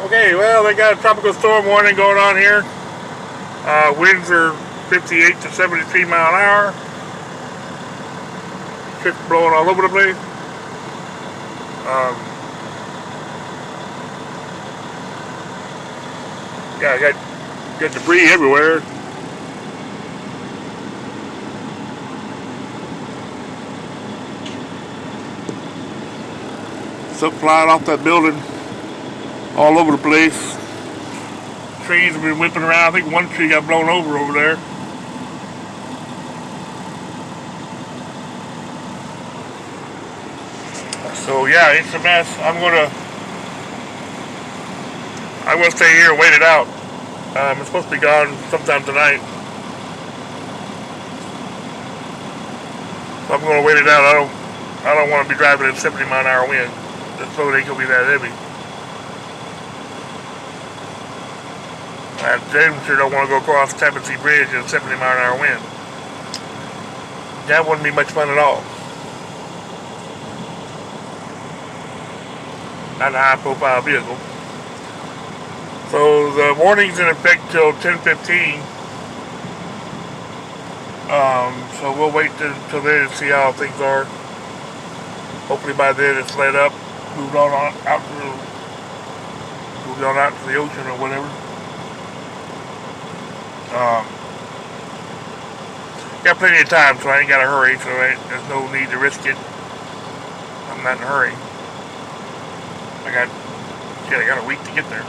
Okay, well, they got a tropical storm warning going on here. Winds are 58 to 73 mile an hour. Shit's blowing all over the place. Um, yeah, got debris everywhere. Stuff flying off that building all over the place. Trees have been whipping around. I think one tree got blown over there. So yeah, it's a mess. I'm gonna stay here and wait it out. It's supposed to be gone sometime tonight. So I'm gonna wait it out. I don't want to be driving at 70 mile an hour wind. The float ain't gonna be that heavy. And James sure don't want to go across Tappan Zee Bridge at 70 mile an hour wind. That wouldn't be much fun at all. Not a high profile vehicle. So the warning's in effect till 10:15. So we'll wait till then and see how things are. Hopefully by then it's let up, moved on out to the ocean or whatever. Got plenty of time, so I ain't got to hurry. So there's no need to risk it. I'm not in a hurry. I got a week to get there.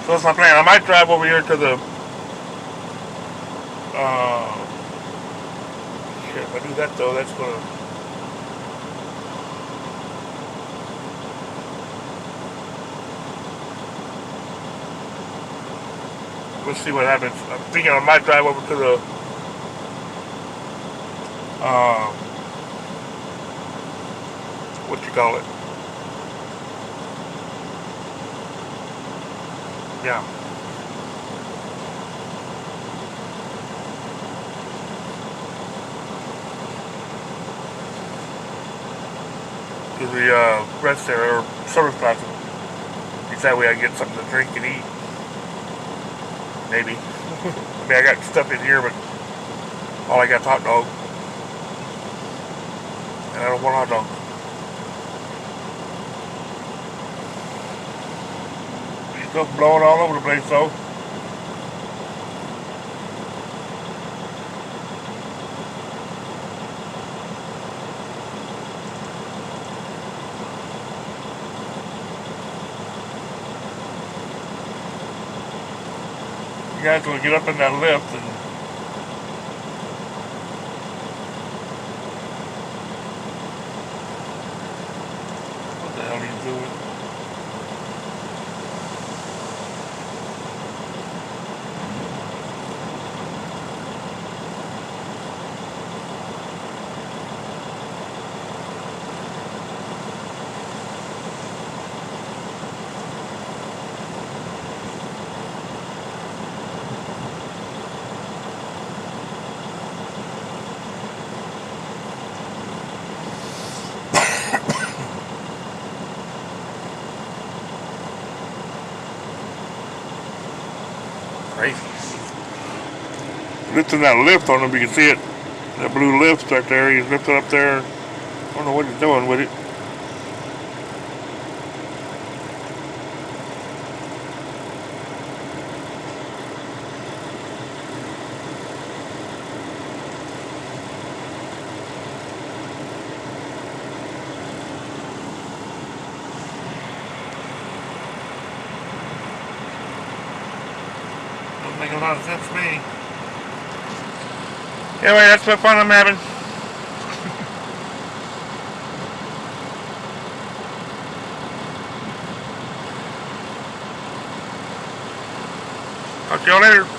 So that's my plan. I might drive over here to the. Shit, if I do that though, that's gonna. We'll see what happens. I'm thinking I might drive over to the. What you call it? Yeah. To the rest there, or service plaza. At least that way I get something to drink and eat. Maybe. I mean, I got stuff in here, but all I got is hot dog. And I don't want hot dog. Stuff blowing all over the place, though. You guys will get up in that lift and what the hell are you doing? Crazy. Lifting that lift on him, you can see it. That blue lift right there, he's lifting up there. I don't know what he's doing with it. Doesn't make a lot of sense to me. Anyway, that's what fun I'm having. Talk to y'all later.